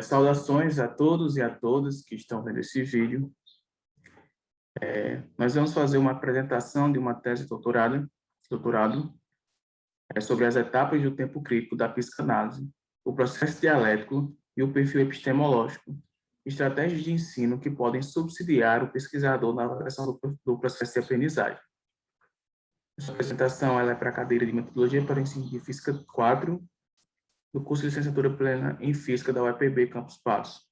Saudações a todos e a todas que estão vendo esse vídeo. Nós vamos fazer uma apresentação de uma tese de doutorado sobre as etapas do tempo crítico da psicanálise, o processo dialético e o perfil epistemológico, estratégias de ensino que podem subsidiar o pesquisador na avaliação do processo de aprendizagem. Essa apresentação ela é para a cadeira de Metodologia para o Ensino de Física 4, do curso de Licenciatura Plena em Física da UEPB Campus Patos.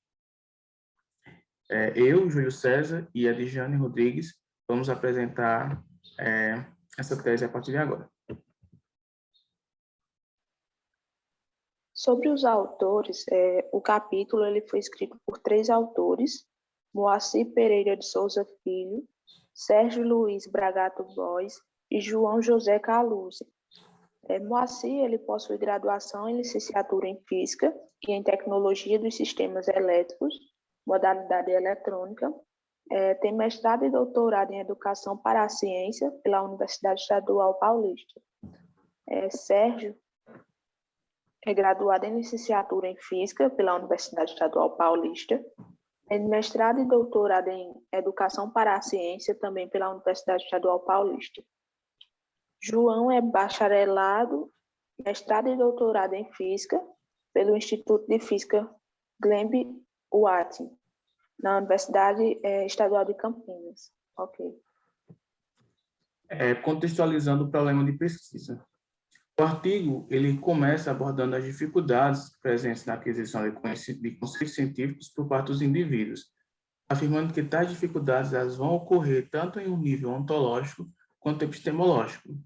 Eu, Júlio César e a Dijane Rodrigues vamos apresentar essa tese a partir de agora. Sobre os autores, o capítulo ele foi escrito por 3 autores, Moacir Pereira de Souza Filho, Sérgio Luiz Bragato Góes e João José Caluzi. Moacir ele possui graduação em licenciatura em Física e em Tecnologia dos Sistemas Elétricos, modalidade eletrônica, tem mestrado e doutorado em Educação para a Ciência pela Universidade Estadual Paulista. Sérgio é graduado em licenciatura em Física pela Universidade Estadual Paulista, tem mestrado e doutorado em Educação para a Ciência também pela Universidade Estadual Paulista. João é bacharelado, mestrado e doutorado em Física pelo Instituto de Física Glenn Watson, na Universidade Estadual de Campinas. Contextualizando o problema de pesquisa. O artigo ele começa abordando as dificuldades presentes na aquisição de conceitos científicos por parte dos indivíduos, afirmando que tais dificuldades elas vão ocorrer tanto em um nível ontológico quanto epistemológico.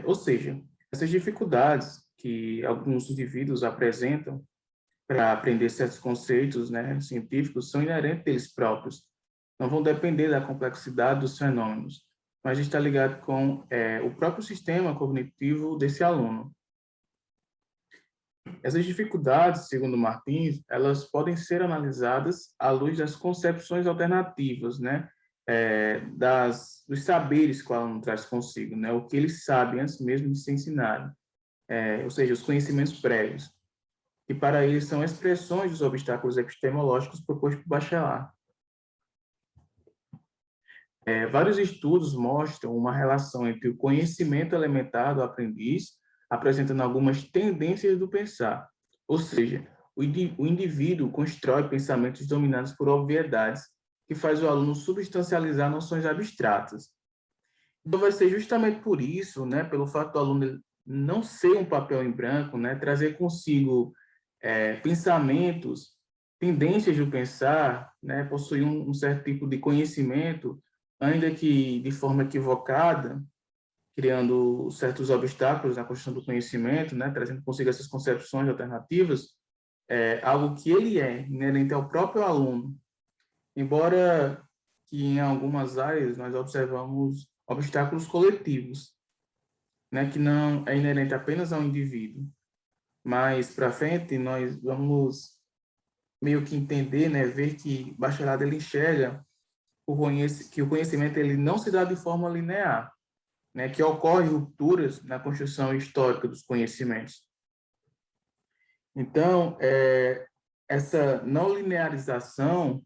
Ou seja, essas dificuldades que alguns indivíduos apresentam para aprender certos conceitos, científicos são inerentes deles próprios, não vão depender da complexidade dos fenômenos, mas está ligado com o próprio sistema cognitivo desse aluno. Essas dificuldades, segundo Martins, elas podem ser analisadas à luz das concepções alternativas, dos saberes que o aluno traz consigo, o que ele sabe antes mesmo de se ensinar, ou seja, os conhecimentos prévios, que para eles são expressões dos obstáculos epistemológicos propostos por Bachelard. Vários estudos mostram uma relação entre o conhecimento elementar do aprendiz, apresentando algumas tendências do pensar, ou seja, o indivíduo constrói pensamentos dominados por obviedades, que faz o aluno substancializar noções abstratas. Então, vai ser justamente por isso, pelo fato do aluno não ser um papel em branco, trazer consigo pensamentos, tendências do pensar, possuir um certo tipo de conhecimento, ainda que de forma equivocada, criando certos obstáculos na construção do conhecimento, trazendo consigo essas concepções alternativas, algo que ele é inerente ao próprio aluno, embora que em algumas áreas nós observamos obstáculos coletivos, que não é inerente apenas ao indivíduo. Mais para frente, nós vamos meio que entender, ver que Bachelard ele enxerga que o conhecimento ele não se dá de forma linear, que ocorrem rupturas na construção histórica dos conhecimentos. Então, essa não linearização,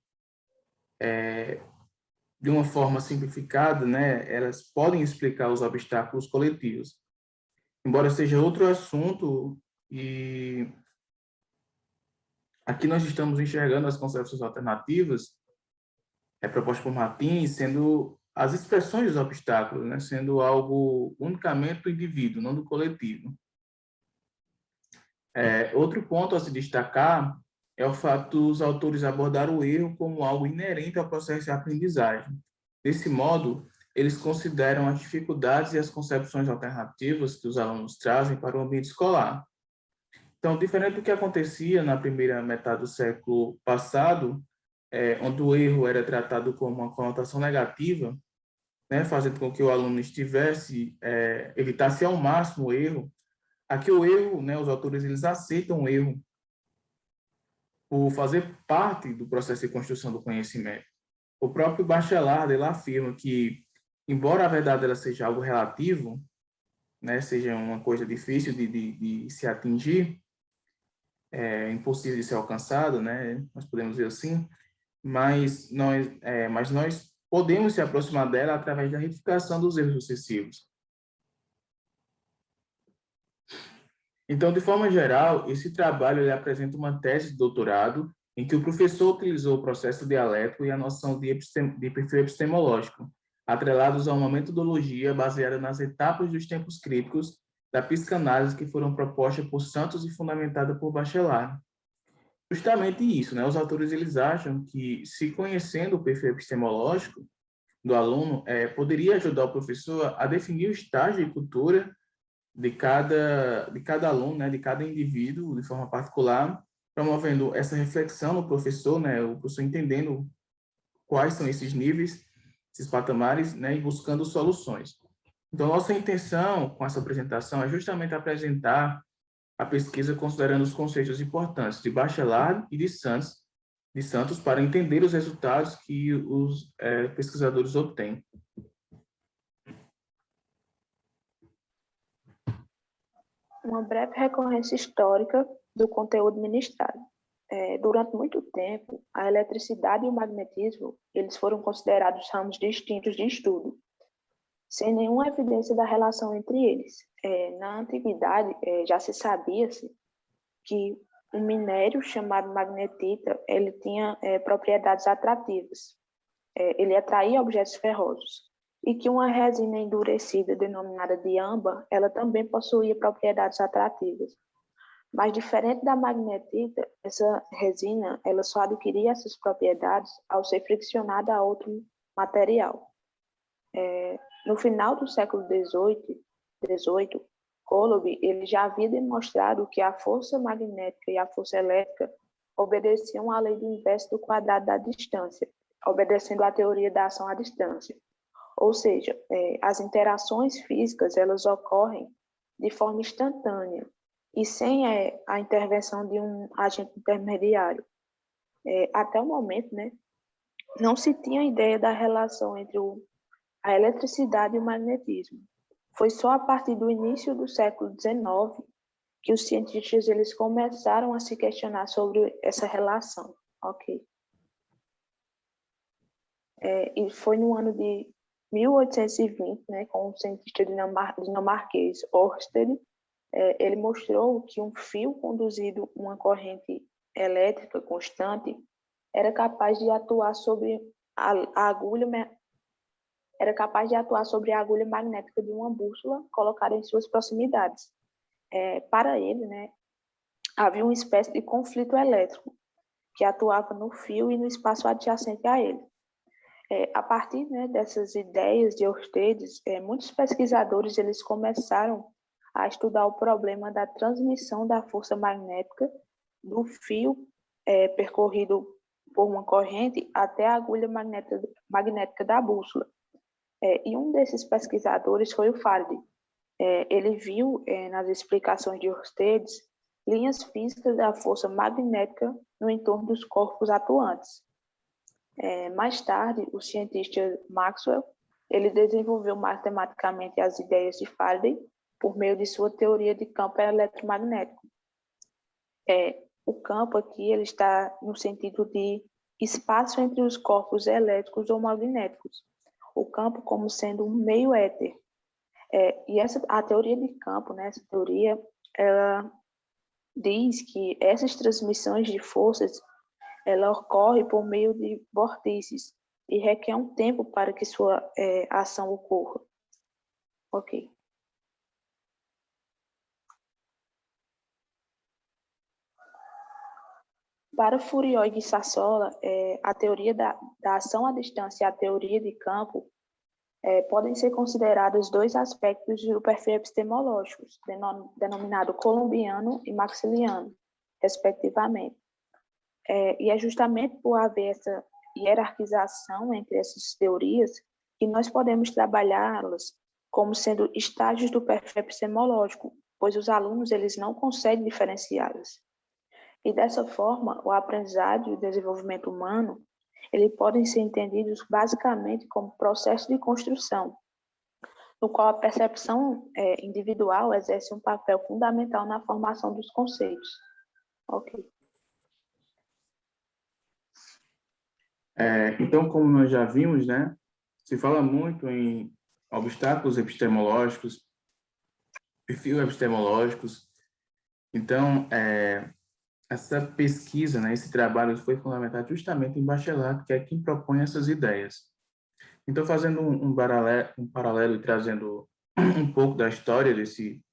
de uma forma simplificada, elas podem explicar os obstáculos coletivos. Embora seja outro assunto, e aqui nós estamos enxergando as concepções alternativas propostas por Martins sendo as expressões dos obstáculos, sendo algo unicamente do indivíduo, não do coletivo. Outro ponto a se destacar é o fato dos autores abordar o erro como algo inerente ao processo de aprendizagem. Desse modo, eles consideram as dificuldades e as concepções alternativas que os alunos trazem para o ambiente escolar. Então, diferente do que acontecia na primeira metade do século passado, onde o erro era tratado como uma conotação negativa, fazendo com que o aluno evitasse ao máximo o erro. Aqui o erro, os autores eles aceitam o erro por fazer parte do processo de construção do conhecimento. O próprio Bachelard ele afirma que, embora a verdade ela seja algo relativo, seja uma coisa difícil de se atingir, impossível de ser alcançado, né? Nós podemos dizer assim, mas nós podemos se aproximar dela através da retificação dos erros sucessivos. Então, de forma geral, esse trabalho ele apresenta uma tese de doutorado em que o professor utilizou o processo dialético e a noção de perfil epistemológico, atrelados a uma metodologia baseada nas etapas dos tempos críticos da psicanálise que foram propostas por Santos e fundamentada por Bachelard. Justamente isso, né? Os autores eles acham que, se conhecendo o perfil epistemológico do aluno, poderia ajudar o professor a definir o estágio de cultura de cada aluno, né, de cada indivíduo, de forma particular, promovendo essa reflexão no professor, né, o professor entendendo quais são esses níveis, esses patamares, né, e buscando soluções. Então, nossa intenção com essa apresentação é justamente apresentar a pesquisa considerando os conceitos importantes de Bachelard e de Santos para entender os resultados que os pesquisadores obtêm. Uma breve recorrência histórica do conteúdo ministrado. Durante muito tempo, a eletricidade e o magnetismo eles foram considerados ramos distintos de estudo, sem nenhuma evidência da relação entre eles. Na antiguidade, já se sabia-se que um minério chamado magnetita ele tinha propriedades atrativas. Ele atraía objetos ferrosos. E que uma resina endurecida, denominada de âmbar, ela também possuía propriedades atrativas. Mas, diferente da magnetita, essa resina ela só adquiria essas propriedades ao ser friccionada a outro material. No final do século XVIII, Coulomb ele já havia demonstrado que a força magnética e a força elétrica obedeciam à lei do inverso do quadrado da distância, obedecendo à teoria da ação à distância. Ou seja, as interações físicas elas ocorrem de forma instantânea e sem a intervenção de um agente intermediário. Até o momento, né, não se tinha ideia da relação entre a eletricidade e o magnetismo. Foi só a partir do início do século XIX que os cientistas eles começaram a se questionar sobre essa relação. Ok. E foi no ano de 1820, né, com o cientista dinamarquês Ørsted, ele mostrou que um fio conduzido uma corrente elétrica constante era capaz de atuar sobre a agulha magnética de uma bússola colocada em suas proximidades. Para ele, né, havia uma espécie de conflito elétrico que atuava no fio e no espaço adjacente a ele. A partir, né, dessas ideias de Ørsted, muitos pesquisadores eles começaram a estudar o problema da transmissão da força magnética do fio percorrido por uma corrente até a agulha magnética da bússola. E um desses pesquisadores foi o Faraday. Ele viu nas explicações de Ørsted linhas físicas da força magnética no entorno dos corpos atuantes. Mais tarde, o cientista Maxwell ele desenvolveu matematicamente as ideias de Faraday por meio de sua teoria de campo eletromagnético. O campo aqui ele está no sentido de espaço entre os corpos elétricos ou magnéticos. O campo como sendo um meio éter. E a teoria de campo, né, essa teoria, ela diz que essas transmissões de forças ela ocorre por meio de vórtices e requer um tempo para que sua ação ocorra. Ok. Para Furió e Sassola, a teoria da ação à distância e a teoria de campo podem ser considerados dois aspectos do perfil epistemológico, denominado coulombiano e maxwelliano, respectivamente. E é justamente por haver essa hierarquização entre essas teorias que nós podemos trabalhá-las como sendo estágios do perfil epistemológico, pois os alunos eles não conseguem diferenciá-las. E dessa forma, o aprendizado e o desenvolvimento humano eles podem ser entendidos basicamente como processo de construção, no qual a percepção individual exerce um papel fundamental na formação dos conceitos. Ok. Então, como nós já vimos, né, se fala muito em obstáculos epistemológicos, perfis epistemológicos. Então, essa pesquisa, né, esse trabalho foi fundamentado justamente em Bachelard, que é quem propõe essas ideias. Então, fazendo um paralelo e trazendo um pouco da história desse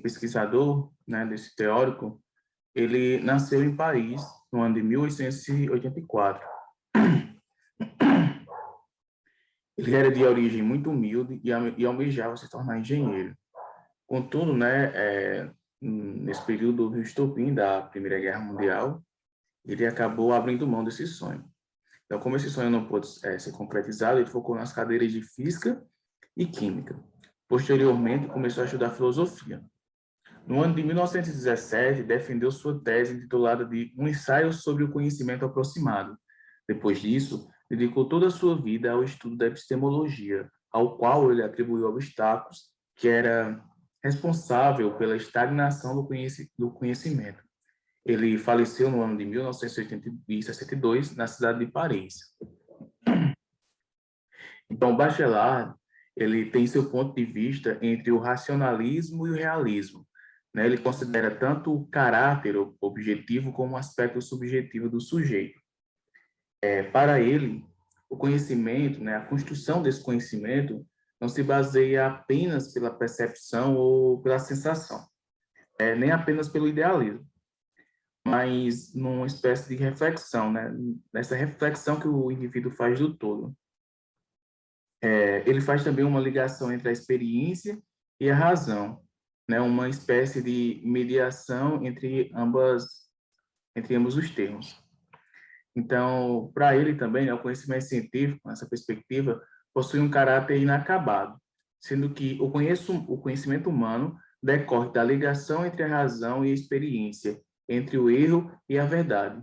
pesquisador, né, desse teórico, ele nasceu em Paris no ano de 1884. Ele era de origem muito humilde e almejava se tornar engenheiro. Contudo, né, nesse período do estopim da Primeira Guerra Mundial, ele acabou abrindo mão desse sonho. Então, como esse sonho não pôde ser concretizado, ele focou nas cadeiras de Física e Química. Posteriormente, começou a estudar Filosofia. No ano de 1917, defendeu sua tese intitulada de Um ensaio sobre o conhecimento aproximado. Depois disso, dedicou toda a sua vida ao estudo da epistemologia, ao qual ele atribuiu obstáculos que era responsável pela estagnação do conhecimento. Ele faleceu no ano de 1962, na cidade de Paris. Então, Bachelard, ele tem seu ponto de vista entre o racionalismo e o realismo, né? Ele considera tanto o caráter objetivo como o aspecto subjetivo do sujeito. Para ele, o conhecimento, né, a construção desse conhecimento não se baseia apenas pela percepção ou pela sensação, nem apenas pelo idealismo, mas numa espécie de reflexão, né? Nessa reflexão que o indivíduo faz do todo. Ele faz também uma ligação entre a experiência e a razão, né? Uma espécie de mediação entre ambos os termos. Então, para ele também, né, o conhecimento científico, nessa perspectiva, possui um caráter inacabado, sendo que o conhecimento humano decorre da ligação entre a razão e a experiência, entre o erro e a verdade.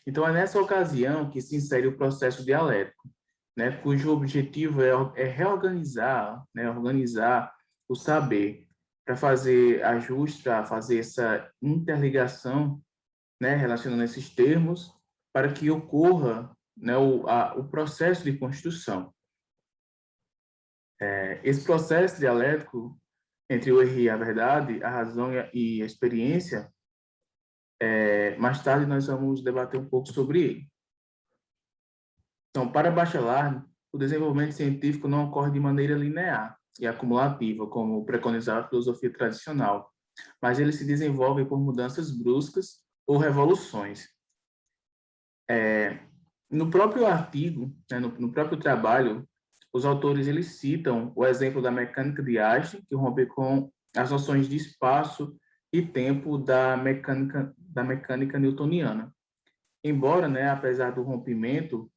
Então, é nessa ocasião que se insere o processo dialético, né, cujo objetivo é reorganizar, né, organizar o saber para fazer ajustes, para fazer essa interligação, né, relacionando esses termos, para que ocorra, né, o processo de construção. Esse processo dialético entre o erro e a verdade, a razão e a experiência, mais tarde nós vamos debater um pouco sobre ele. Então, para Bachelard, o desenvolvimento científico não ocorre de maneira linear e acumulativa, como preconizava a filosofia tradicional, mas ele se desenvolve por mudanças bruscas ou revoluções. No próprio artigo, né, no próprio trabalho, os autores eles citam o exemplo da mecânica de Einstein, que rompe com as noções de espaço e tempo da mecânica newtoniana. Embora, né, apesar do rompimento,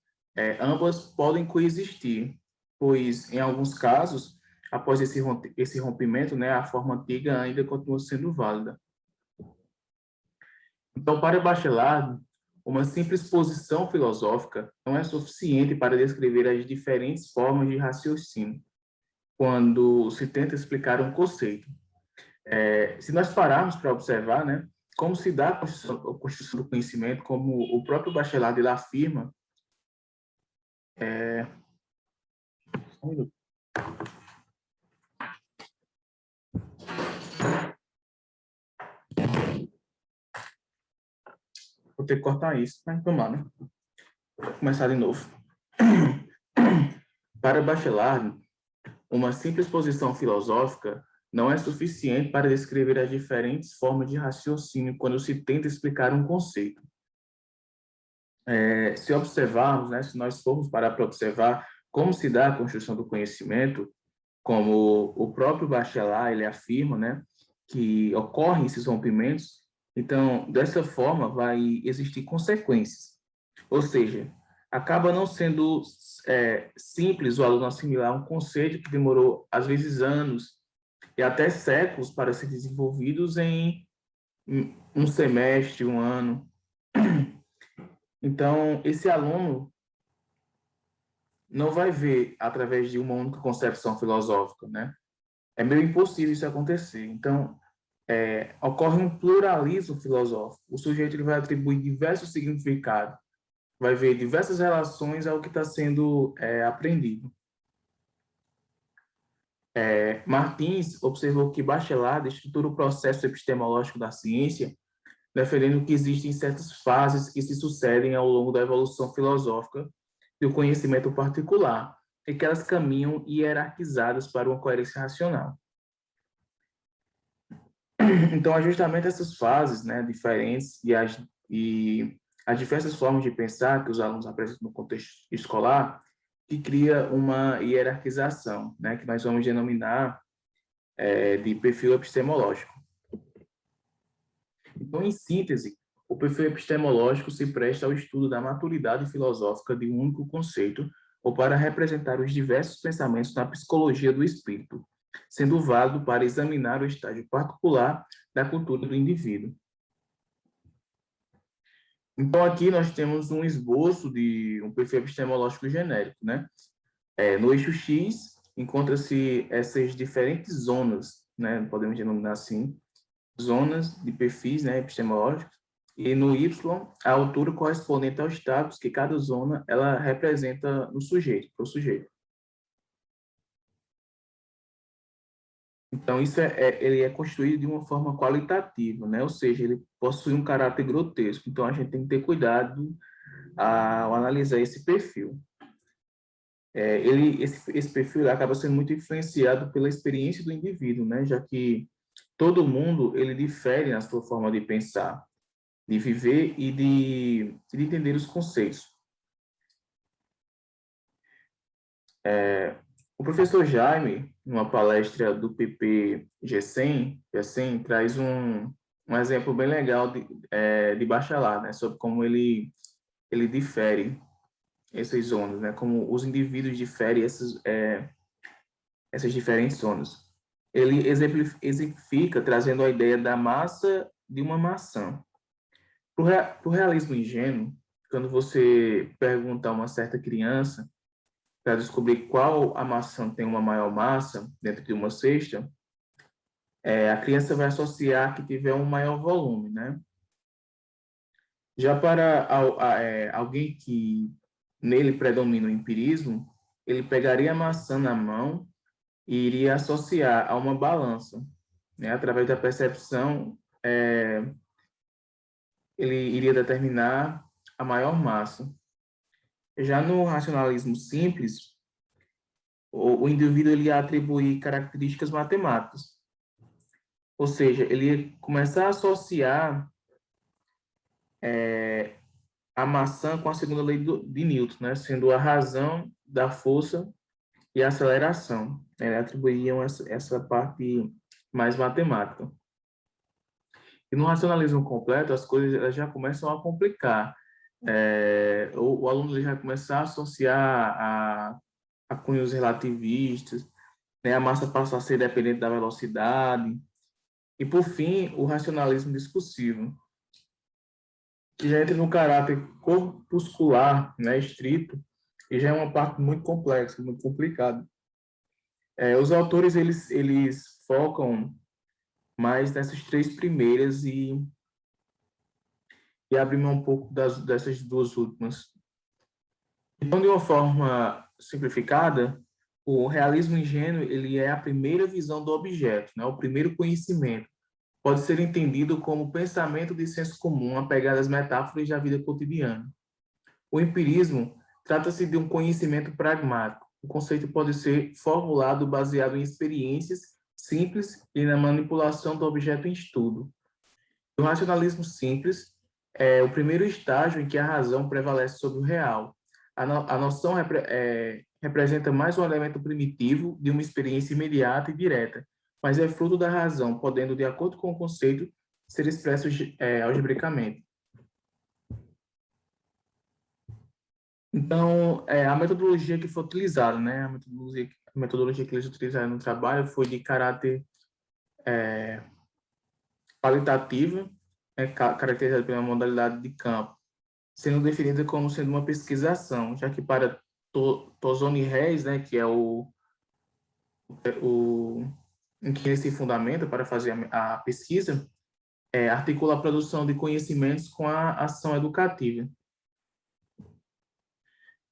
ambas podem coexistir, pois, em alguns casos, após esse rompimento, né, a forma antiga ainda continua sendo válida. Então, para Bachelard, uma simples posição filosófica não é suficiente para descrever as diferentes formas de raciocínio, quando se tenta explicar um conceito. Se nós pararmos para observar, né, como se dá a construção do conhecimento, como o próprio Bachelard ele afirma, vou ter que cortar isso, mas vamos lá, né? Vou começar de novo. Para Bachelard, uma simples posição filosófica não é suficiente para descrever as diferentes formas de raciocínio quando se tenta explicar um conceito. Se observarmos, né, se nós formos parar para observar como se dá a construção do conhecimento, como o próprio Bachelard ele afirma, né, que ocorrem esses rompimentos, então, dessa forma, vai existir consequências. Ou seja, acaba não sendo simples o aluno assimilar um conceito que demorou, às vezes, anos e até séculos para ser desenvolvidos em um semestre, um ano. Então, esse aluno não vai ver através de uma única concepção filosófica, né? É meio impossível isso acontecer. Então, ocorre um pluralismo filosófico. O sujeito ele vai atribuir diversos significados, vai ver diversas relações ao que está sendo aprendido. Martins observou que Bachelard estrutura o processo epistemológico da ciência, defendendo que existem certas fases que se sucedem ao longo da evolução filosófica do conhecimento particular, e que elas caminham hierarquizadas para uma coerência racional. Então, é justamente essas fases, né, diferentes e as diversas formas de pensar que os alunos apresentam no contexto escolar, que cria uma hierarquização, né, que nós vamos denominar de perfil epistemológico. Então, em síntese, o perfil epistemológico se presta ao estudo da maturidade filosófica de um único conceito ou para representar os diversos pensamentos na psicologia do espírito, sendo válido para examinar o estágio particular da cultura do indivíduo. Então, aqui nós temos um esboço de um perfil epistemológico genérico, né? No eixo X, encontra-se essas diferentes zonas, né? Podemos denominar assim, zonas de perfis, né, epistemológicos, e no Y, a altura correspondente aos status que cada zona ela representa no sujeito, para o sujeito. Então, ele é construído de uma forma qualitativa, né? Ou seja, ele possui um caráter grotesco. Então, a gente tem que ter cuidado ao analisar esse perfil. Esse perfil acaba sendo muito influenciado pela experiência do indivíduo, né? Já que todo mundo ele difere na sua forma de pensar, de viver e de entender os conceitos. O professor Jaime, numa palestra do PP G100, traz um exemplo bem legal de Bachelard, né, sobre como ele difere essas zonas, né, como os indivíduos diferem essas diferentes zonas. Ele exemplifica trazendo a ideia da massa de uma maçã. Para o realismo ingênuo, quando você pergunta a uma certa criança para descobrir qual a maçã tem uma maior massa dentro de uma cesta, a criança vai associar que tiver um maior volume, né? Já para alguém que nele predomina o empirismo, ele pegaria a maçã na mão e iria associar a uma balança, né? Através da percepção, ele iria determinar a maior massa. Já no racionalismo simples, o indivíduo ele ia atribuir características matemáticas. Ou seja, ele ia começar a associar a maçã com a segunda lei de Newton, né? Sendo a razão da força e a aceleração. Ele atribuíam essa parte mais matemática. E no racionalismo completo, as coisas elas já começam a complicar. O aluno ele já começa a associar a cunhos relativistas, né? A massa passa a ser dependente da velocidade. E, por fim, o racionalismo discursivo, que já entra no caráter corpuscular, né, estrito, e já é uma parte muito complexa, muito complicada. Os autores, eles focam mais nessas três primeiras e abrem mão um pouco dessas duas últimas. Então, de uma forma simplificada, o realismo ingênuo ele é a primeira visão do objeto, né, o primeiro conhecimento. Pode ser entendido como pensamento de senso comum apegado às metáforas da vida cotidiana. O empirismo trata-se de um conhecimento pragmático. O conceito pode ser formulado baseado em experiências simples e na manipulação do objeto em estudo. O racionalismo simples é o primeiro estágio em que a razão prevalece sobre o real. A noção representa mais um elemento primitivo de uma experiência imediata e direta, mas é fruto da razão, podendo, de acordo com o conceito, ser expresso algebricamente. Então, a metodologia que foi utilizada, né, a metodologia que eles utilizaram no trabalho foi de caráter qualitativo, caracterizada pela modalidade de campo, sendo definida como sendo uma pesquisação, já que para Tozoni Reis, né, que é o em que ele se fundamenta para fazer a pesquisa, articula a produção de conhecimentos com a ação educativa.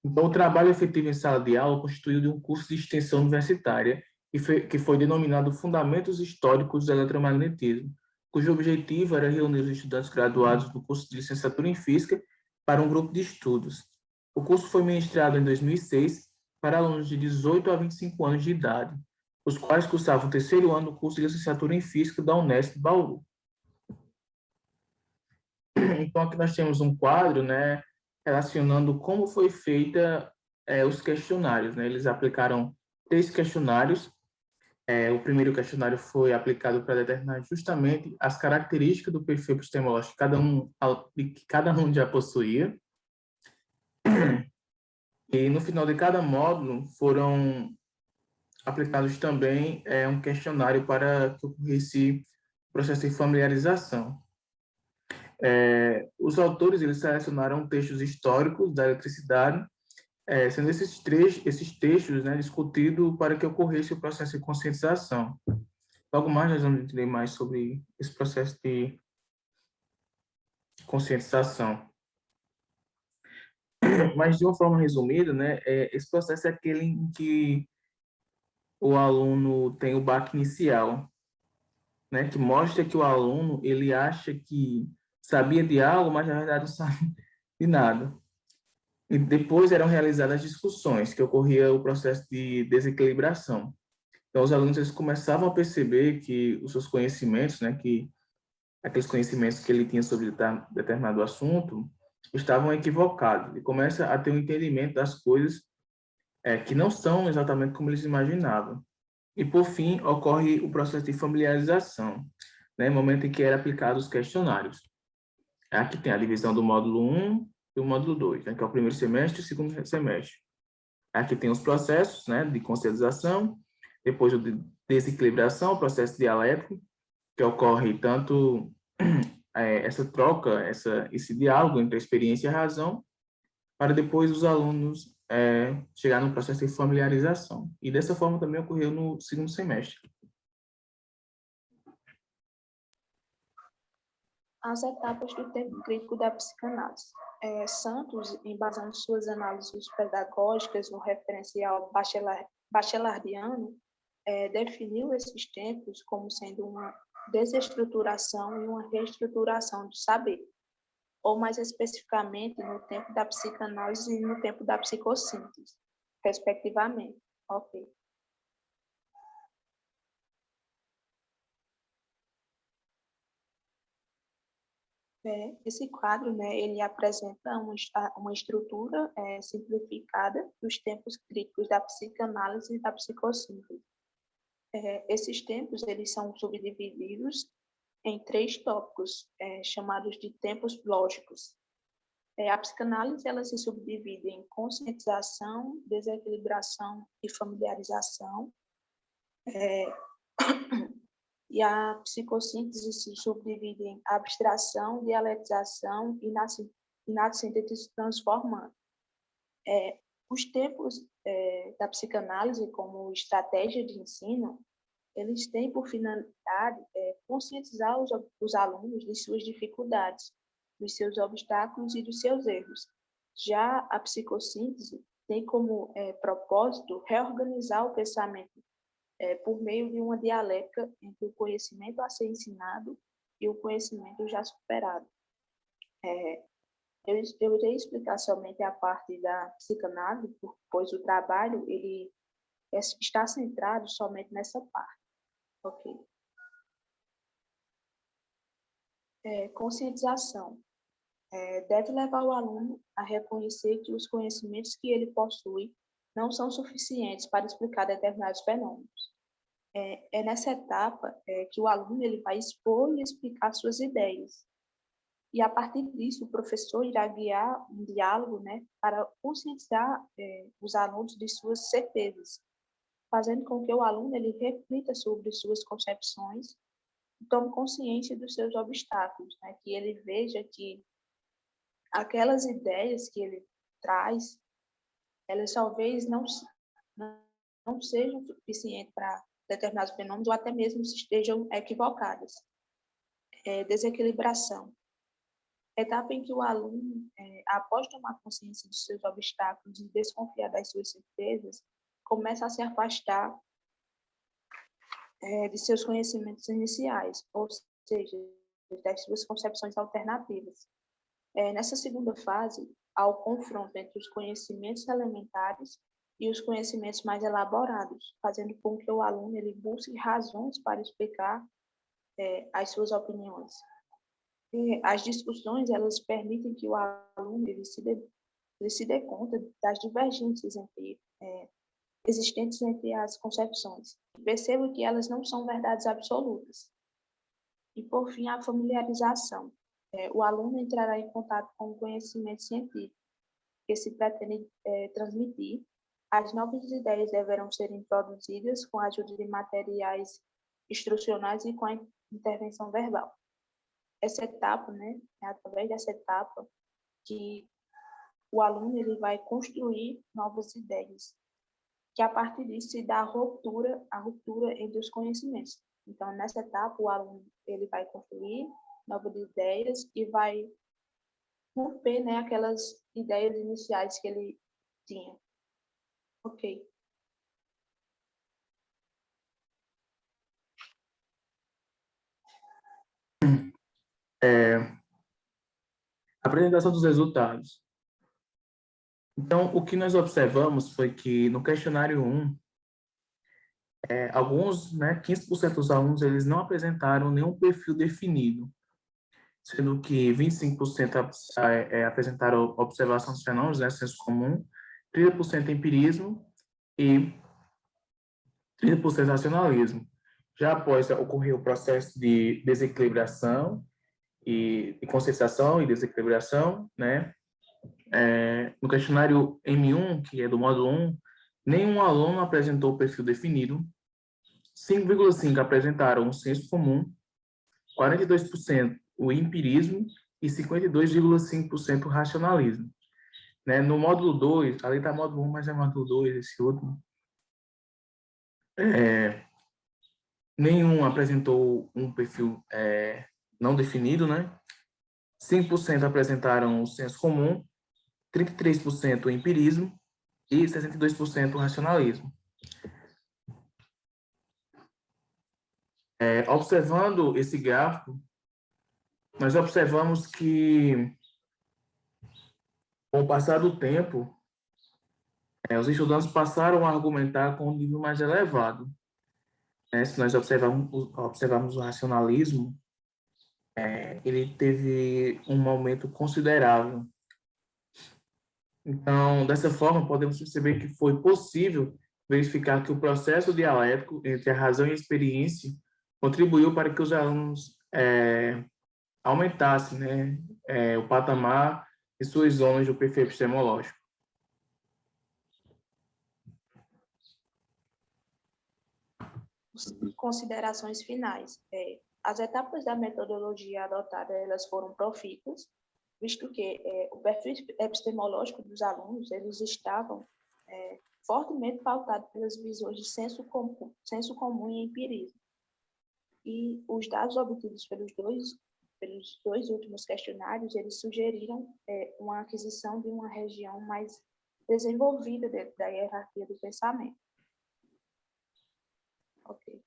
Então, o trabalho efetivo em sala de aula constituiu de um curso de extensão universitária que foi denominado Fundamentos Históricos do Eletromagnetismo, cujo objetivo era reunir os estudantes graduados do curso de licenciatura em Física para um grupo de estudos. O curso foi ministrado em 2006 para alunos de 18 a 25 anos de idade, os quais cursavam o terceiro ano do curso de licenciatura em Física da Unesp Bauru. Então, aqui nós temos um quadro, né, relacionando como foi feita os questionários, né? Eles aplicaram 3 questionários. O primeiro questionário foi aplicado para determinar justamente as características do perfil epistemológico que cada um já possuía. E no final de cada módulo foram aplicados também um questionário para que ocorresse o processo de familiarização. Os autores eles selecionaram textos históricos da eletricidade, sendo esses textos, né, discutidos para que ocorresse o processo de conscientização. Logo mais nós vamos entender mais sobre esse processo de conscientização. Mas, de uma forma resumida, né, esse processo é aquele em que o aluno tem o baque inicial, né, que mostra que o aluno ele acha que sabia de algo, mas na verdade não sabe de nada. E depois eram realizadas discussões, que ocorria o processo de desequilibração. Então, os alunos eles começavam a perceber que os seus conhecimentos, né, que aqueles conhecimentos que ele tinha sobre determinado assunto, estavam equivocados. E começa a ter um entendimento das coisas que não são exatamente como eles imaginavam. E, por fim, ocorre o processo de familiarização, né, no momento em que eram aplicados os questionários. Aqui tem a divisão do módulo 1 e o módulo 2, né, que é o primeiro semestre e o segundo semestre. Aqui tem os processos, né, de conscientização, depois o de desequilibração, o processo dialético, que ocorre tanto essa troca, esse diálogo entre a experiência e a razão, para depois os alunos chegar no processo de familiarização. E dessa forma também ocorreu no segundo semestre. As etapas do tempo crítico da psicanálise. Santos, embasando suas análises pedagógicas no referencial bachelardiano, definiu esses tempos como sendo uma desestruturação e uma reestruturação do saber, ou mais especificamente no tempo da psicanálise e no tempo da psicossíntese, respectivamente. Ok. Esse quadro, né, ele apresenta uma estrutura simplificada dos tempos críticos da psicanálise e da psicossíntese. Esses tempos eles são subdivididos em 3 tópicos, chamados de tempos lógicos. A psicanálise ela se subdivide em conscientização, desequilibração e familiarização. E a psicossíntese se subdivide em abstração, dialetização e na síntese transformante. Os tempos da psicanálise como estratégia de ensino, eles têm por finalidade conscientizar os alunos de suas dificuldades, dos seus obstáculos e dos seus erros. Já a psicossíntese tem como propósito reorganizar o pensamento por meio de uma dialética entre o conhecimento a ser ensinado e o conhecimento já superado. Eu irei explicar somente a parte da psicanálise, pois o trabalho ele está centrado somente nessa parte. Ok. Conscientização. Deve levar o aluno a reconhecer que os conhecimentos que ele possui não são suficientes para explicar determinados fenômenos. Nessa etapa que o aluno ele vai expor e explicar suas ideias. E, a partir disso, o professor irá guiar um diálogo, né, para conscientizar os alunos de suas certezas, fazendo com que o aluno ele reflita sobre suas concepções e tome consciência dos seus obstáculos, né, que ele veja que aquelas ideias que ele traz, elas talvez não sejam suficientes para determinados fenômenos ou até mesmo se estejam equivocadas. Desequilibração. Etapa em que o aluno, após tomar consciência dos seus obstáculos e desconfiar das suas certezas, começa a se afastar de seus conhecimentos iniciais, ou seja, das suas concepções alternativas. Nessa segunda fase, há o confronto entre os conhecimentos elementares e os conhecimentos mais elaborados, fazendo com que o aluno ele busque razões para explicar as suas opiniões. As discussões elas permitem que o aluno ele se dê conta das divergências existentes entre as concepções e perceba que elas não são verdades absolutas. E, por fim, a familiarização. O aluno entrará em contato com o conhecimento científico que se pretende transmitir. As novas ideias deverão ser introduzidas com a ajuda de materiais instrucionais e com a intervenção verbal. Essa etapa, né, é através dessa etapa que o aluno ele vai construir novas ideias, que a partir disso se dá a ruptura entre os conhecimentos. Então, nessa etapa, o aluno ele vai construir novas ideias e vai romper, né, aquelas ideias iniciais que ele tinha. Ok. Apresentação dos resultados. Então, o que nós observamos foi que no questionário 1, alguns, né, 15% dos alunos, eles não apresentaram nenhum perfil definido, sendo que 25% apresentaram observação dos fenômenos, né, senso comum, 30% empirismo e 30% racionalismo. Já após ocorrer o processo de desequilibração e conscientização e desequilibração, né, no questionário M1, que é do módulo 1, nenhum aluno apresentou o perfil definido, 5,5% apresentaram o senso comum, 42% o empirismo e 52,5% o racionalismo. Né? No módulo 2, ali está módulo 1, mas é módulo 2, esse último, nenhum apresentou um perfil não definido, né? 5% apresentaram o senso comum, 33% o empirismo e 62% o racionalismo. Observando esse gráfico, nós observamos que, com o passar do tempo, os estudantes passaram a argumentar com um nível mais elevado. Se nós observarmos o racionalismo, ele teve um aumento considerável. Então, dessa forma, podemos perceber que foi possível verificar que o processo dialético entre a razão e a experiência contribuiu para que os alunos aumentassem, né, o patamar e suas zonas do perfil epistemológico. Considerações finais. As etapas da metodologia adotada elas foram profícuas, visto que o perfil epistemológico dos alunos eles estavam fortemente pautados pelas visões de senso comum e empirismo. E os dados obtidos pelos dois últimos questionários, eles sugeriram uma aquisição de uma região mais desenvolvida dentro da hierarquia do pensamento. Ok.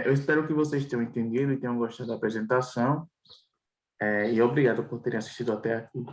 Eu espero que vocês tenham entendido e tenham gostado da apresentação. E obrigado por terem assistido até aqui.